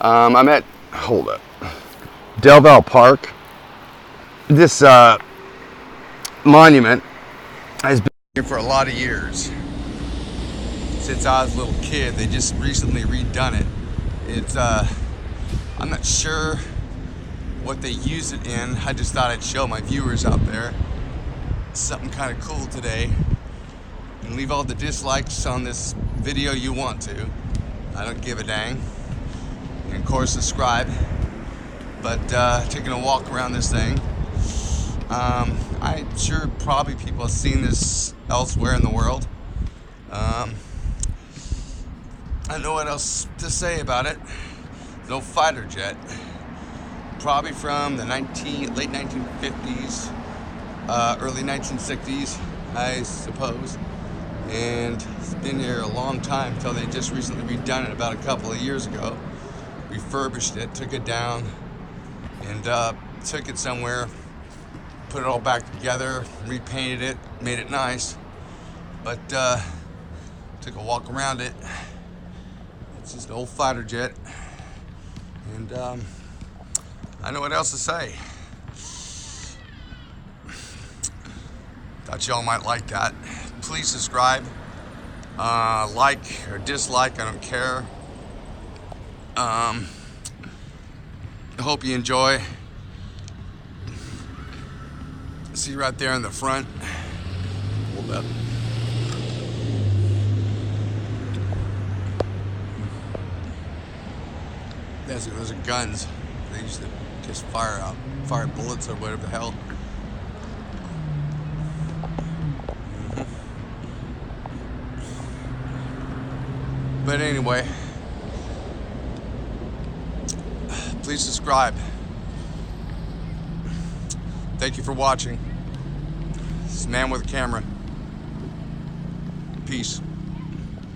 I'm at, hold up, Del Valle Park. This monument has been here for a lot of years. Since I was a little kid, they just recently redone it. It's, I'm not sure what they use it in. I just thought I'd show my viewers out there something kind of cool today. And leave all the dislikes on this video you want to. I don't give a dang. And of course, subscribe. But taking a walk around this thing. I'm sure probably people have seen this elsewhere in the world. I don't know what else to say about it. It's an old fighter jet. Probably from the late 1950s, early 1960s, I suppose. And it's been here a long time until they just recently redone it about a couple of years ago. Refurbished it, took it down, and took it somewhere, put it all back together, repainted it, made it nice. But took a walk around it. It's just an old fighter jet. And I know what else to say. Thought y'all might like that. Please subscribe, like or dislike, I don't care. I hope you enjoy. See right there in the front. Hold up. Those are guns. They used to just fire bullets or whatever the hell. But anyway, please subscribe. Thank you for watching. This is Man with a Camera. Peace.